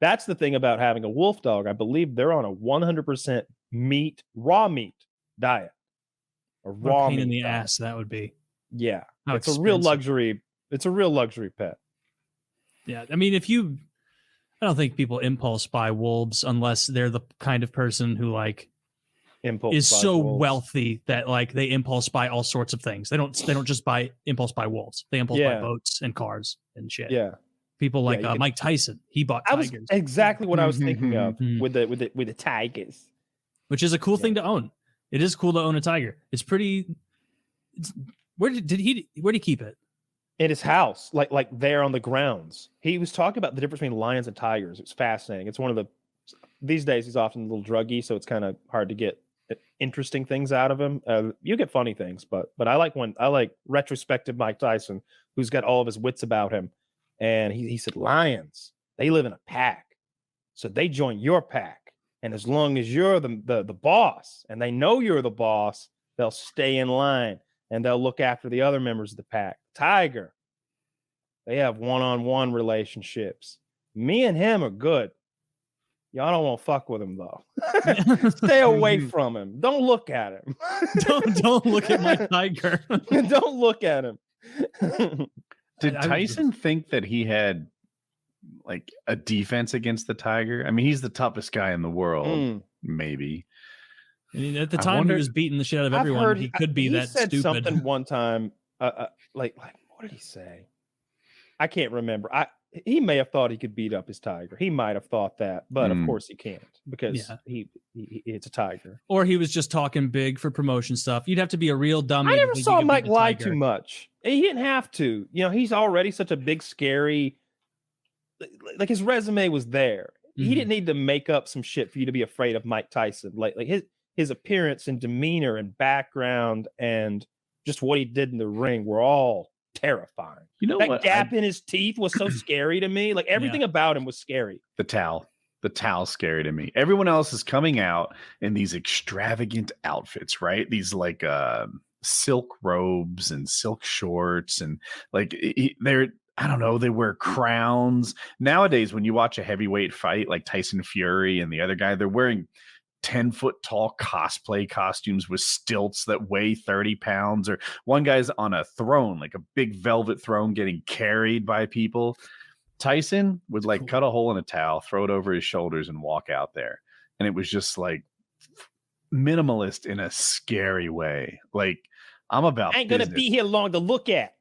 That's the thing about having a wolf dog. I believe they're on a 100% raw meat diet. A raw pain meat in the diet. ass that would be. Yeah, How it's expensive. a real luxury. It's a real luxury pet. Yeah, I mean, I don't think people impulse buy wolves unless they're the kind of person who like is so wealthy that like they impulse buy all sorts of things. They don't just impulse buy wolves. They impulse buy boats and cars and shit. Yeah. People like Mike Tyson. He bought tigers. That was exactly what I was thinking of with the tigers. Which is a cool thing to own. It is cool to own a tiger. It's pretty. Where did he keep it? In his house, like there on the grounds. He was talking about the difference between lions and tigers. It's fascinating. It's one of the these days he's often a little druggy, so it's kind of hard to get interesting things out of him. You get funny things, but I like retrospective Mike Tyson, who's got all of his wits about him, and he said lions, they live in a pack, so they join your pack, and as long as you're the boss, and they know you're the boss, they'll stay in line and they'll look after the other members of the pack. Tiger, they have one-on-one relationships. Me and him are good. Y'all don't want to fuck with him though. Stay away from him. Don't look at him. don't look at my tiger. Don't look at him. Did Tyson think that he had like a defense against the tiger? I mean, he's the toughest guy in the world, maybe. I mean, at the time he was beating the shit out of everyone. He could be that stupid. He said something one time, like what did he say? I can't remember. He may have thought he could beat up his tiger. He might have thought that, but of course he can't because it's a tiger. Or he was just talking big for promotion stuff. You'd have to be a real dummy. I never saw Mike lie too much. He didn't have to. You know, he's already such a big, scary. Like his resume was there. He didn't need to make up some shit for you to be afraid of Mike Tyson. Like his appearance and demeanor and background and just what he did in the ring were all terrifying. You know, that gap in his teeth was so scary to me. Like everything about him was scary. The towel's scary to me. Everyone else is coming out in these extravagant outfits, right? These like silk robes and silk shorts, and like they're, I don't know, they wear crowns. Nowadays, when you watch a heavyweight fight like Tyson Fury and the other guy, they're wearing 10-foot tall cosplay costumes with stilts that weigh 30 pounds, or one guy's on a throne, like a big velvet throne getting carried by people. Tyson would like cut a hole in a towel, throw it over his shoulders and walk out there. And it was just like minimalist in a scary way. Like, I'm about I ain't gonna be here long to look at.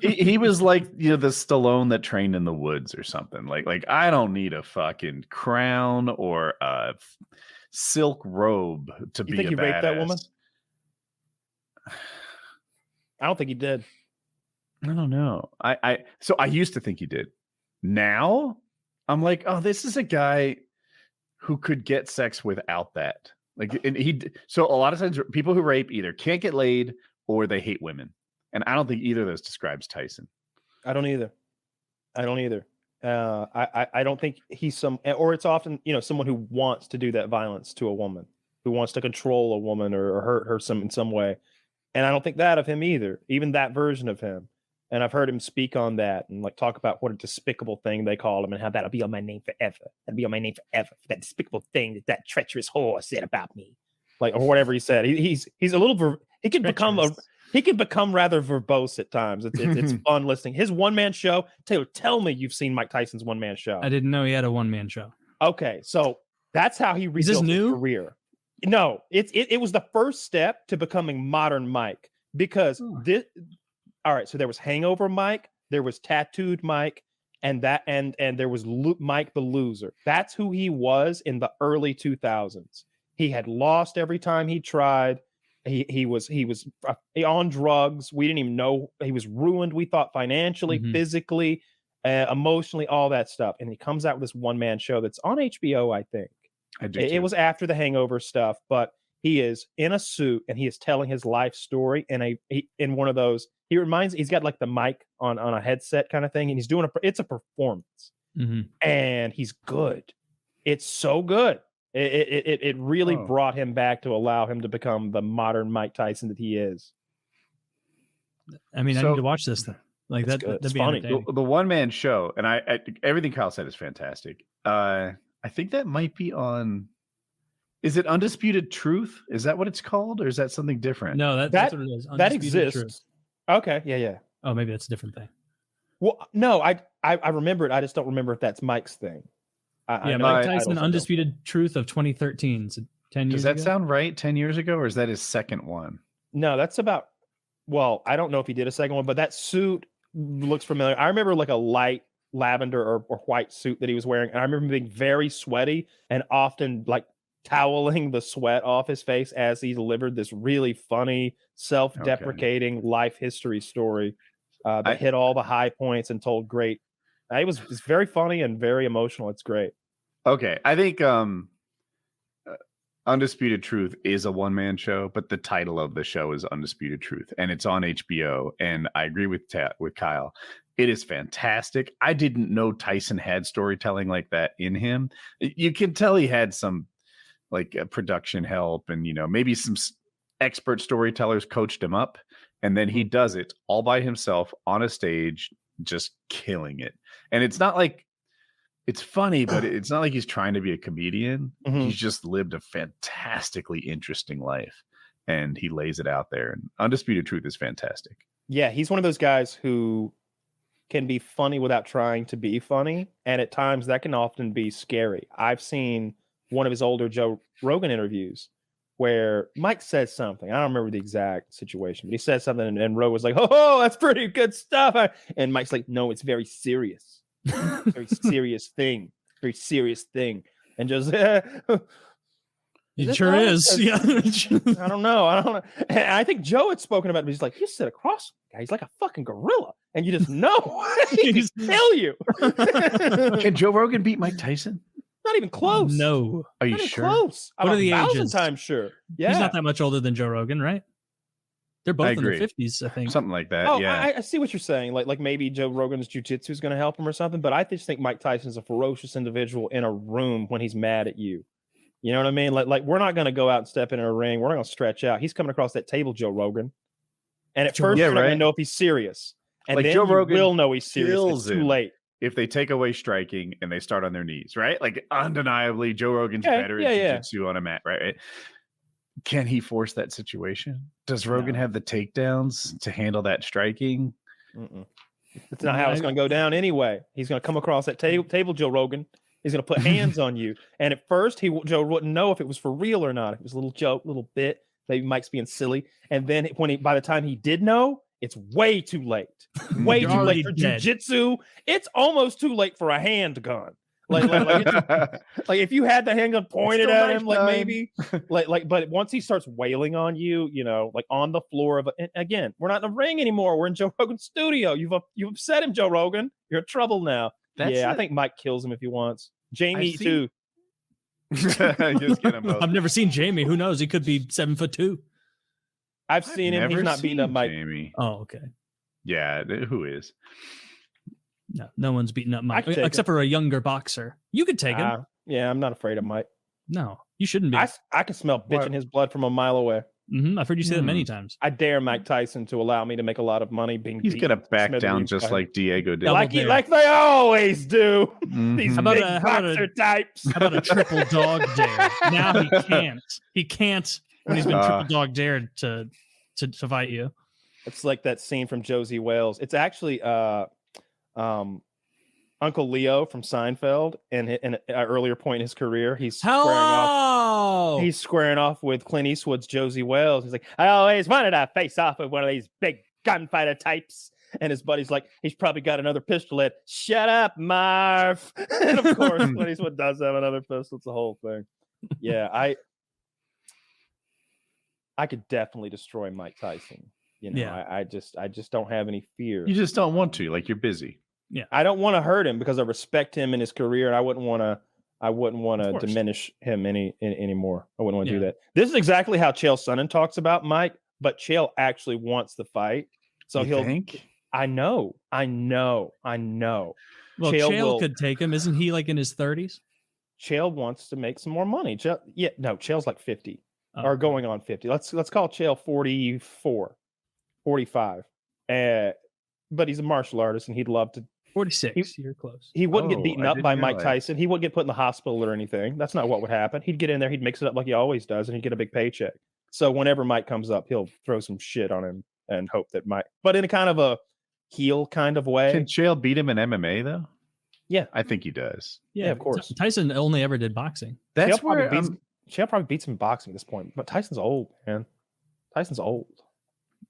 he was like, you know, the Stallone that trained in the woods or something. Like I don't need a fucking crown or a silk robe to be a badass. You think he raped that woman? I don't think he did. I don't know. So I used to think he did. Now I'm like, oh, this is a guy who could get sex without that. Like, and so a lot of times people who rape either can't get laid or they hate women. And I don't think either of those describes Tyson. I don't either. I don't think he's or it's often, you know, someone who wants to do that violence to a woman, who wants to control a woman or hurt her in some way. And I don't think that of him either, even that version of him. And I've heard him speak on that and like talk about what a despicable thing they call him and how that'll be on my name forever. That'll be on my name forever for that despicable thing that treacherous whore said about me. Like, or whatever he said. He's a little, he can become rather verbose at times. It's fun listening. His one-man show. Taylor, tell me you've seen Mike Tyson's one-man show. I didn't know he had a one-man show. Okay, so that's how he rebuilt his career. No, it was the first step to becoming modern Mike because all right, so there was Hangover Mike, there was Tattooed Mike, and there was Mike the Loser. That's who he was in the early 2000s. He had lost every time he tried. He was on drugs. We didn't even know he was ruined. We thought financially, physically, emotionally, all that stuff. And he comes out with this one-man show that's on HBO, I think. It was after the Hangover stuff, but he is in a suit and he is telling his life story in one of those. He's got like the mic on a headset kind of thing, and he's doing it's a performance, and he's good. It's so good. It really brought him back to allow him to become the modern Mike Tyson that he is. I mean, I need to watch this then. Like that'd be funny. The one man show, and I everything Kyle said is fantastic. I think that might be on. Is it Undisputed Truth? Is that what it's called, or is that something different? No, that's what it is. That exists. Truth. Okay, yeah. Oh, maybe that's a different thing. Well, no, I remember it. I just don't remember if that's Mike's thing. Mike Tyson, Undisputed Truth of 2013. So 10 years ago? Does that sound right? 10 years ago, or is that his second one? No, that's about. Well, I don't know if he did a second one, but that suit looks familiar. I remember like a light lavender or white suit that he was wearing, and I remember being very sweaty and often like toweling the sweat off his face as he delivered this really funny, self-deprecating life history story that hit all the high points and told great. It's very funny and very emotional. It's great. Okay, I think Undisputed Truth is a one-man show, but the title of the show is Undisputed Truth, and it's on HBO. And I agree with Kyle. It is fantastic. I didn't know Tyson had storytelling like that in him. You can tell he had some like production help, and maybe some expert storytellers coached him up, and then he does it all by himself on a stage, just killing it. And it's not like it's funny, but it's not like he's trying to be a comedian. Mm-hmm. He's just lived a fantastically interesting life, and he lays it out there. And Undisputed Truth is fantastic. Yeah, he's one of those guys who can be funny without trying to be funny, and at times that can often be scary. I've seen one of his older Joe Rogan interviews where Mike says something. I don't remember the exact situation, but he says something, and Rogan was like, "Oh, that's pretty good stuff." And Mike's like, "No, it's very serious." Very serious thing. And just it sure is. Yeah. I don't know. And I think Joe had spoken about it, but he's like, you sit across guy, he's like a fucking gorilla, and you just know he can kill you. Can Joe Rogan beat Mike Tyson? Not even close. No. Are you sure? Close. What are the ages? Times sure. Yeah. He's not that much older than Joe Rogan, right? They're both in their 50s, I think. Something like that. Oh, yeah. I see what you're saying. Like maybe Joe Rogan's jiu-jitsu is going to help him or something. But I just think Mike Tyson's a ferocious individual in a room when he's mad at you. You know what I mean? Like we're not going to go out and step in a ring. We're not going to stretch out. He's coming across that table, Joe Rogan. And at first, you're not going to know if he's serious. And like then Joe Rogan will know he's serious. It's too late. If they take away striking and they start on their knees, right? Like undeniably, Joe Rogan's better at jiu-jitsu on a mat, right? Can he force that situation? Does Rogan have the takedowns to handle that striking? It's not how it's going to go down anyway. He's going to come across that table, Joe Rogan. He's going to put hands on you. And at first, Joe wouldn't know if it was for real or not. It was a little joke, little bit. Maybe Mike's being silly. And then by the time he did know, it's way too late. Way too late for jiu-jitsu. It's almost too late for a handgun. Like if you had the handgun pointed at him, like maybe, but once he starts wailing on you, like on the floor of again, we're not in a ring anymore. We're in Joe Rogan's studio. You've upset him, Joe Rogan. You're in trouble now. I think Mike kills him if he wants. Jamie too. I've never seen Jamie. Who knows? He could be 7'2". I've seen him. He's not beating up Mike. Jamie. Oh, okay. Yeah, who is? No one's beating up Mike except for a younger boxer. You could take him. Yeah, I'm not afraid of Mike. No, you shouldn't be. I can smell bitch in his blood from a mile away. Mm-hmm. I've heard you say that many times. I dare Mike Tyson to allow me to make a lot of money being. He's gonna back down just like Diego did, like they always do. These big boxer types. How about a triple dog dare? Now he can't. He can't when he's been triple dog dared to fight you. It's like that scene from Josie Wales. It's actually Uncle Leo from Seinfeld, and in an earlier point in his career, he's squaring off with Clint Eastwood's Josie Wales. He's like, I always wanted to face off with one of these big gunfighter types. And his buddy's like, he's probably got another pistol at. Shut up, Marv. And of course, Clint Eastwood does have another pistol. It's the whole thing. Yeah, I could definitely destroy Mike Tyson. I just don't have any fear. You just don't want to. Like, you're busy. Yeah, I don't want to hurt him because I respect him in his career, and I wouldn't want to diminish him anymore. I wouldn't want to do that. This is exactly how Chael Sonnen talks about Mike, but Chael actually wants the fight, so you think? I know. Well, Chael could take him. Isn't he like in his 30s? Chael wants to make some more money. Chael's like 50 or going on 50. Let's call Chael 44, 45. but he's a martial artist, and he'd love to. 46. You're close. He wouldn't get beaten up by Mike realize. Tyson. He wouldn't get put in the hospital or anything. That's not what would happen. He'd get in there, he'd mix it up like he always does, and he'd get a big paycheck. So whenever Mike comes up, he'll throw some shit on him and hope that Mike, but in a kind of a heel kind of way. Can Chael beat him in MMA though? Yeah, I think he does. Yeah, of course. Tyson only ever did boxing. That's Chael probably beats him in boxing at this point, but Tyson's old, man. Tyson's old.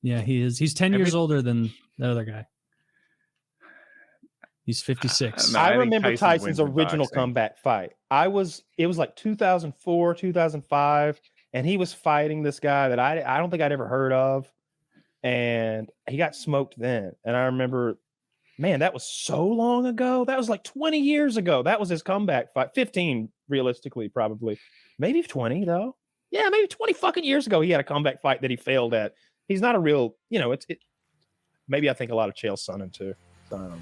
Yeah, he is. He's 10 years older than the other guy. He's 56. I remember Tyson's original comeback fight. It was like 2004, 2005, and he was fighting this guy that I don't think I'd ever heard of, and he got smoked then. And I remember, man, that was so long ago. That was like 20 years ago. That was his comeback fight. 15, realistically, probably. Maybe 20, though. Yeah, maybe 20 fucking years ago, he had a comeback fight that he failed at. He's not a real, maybe I think a lot of Chael's son too. So I don't know.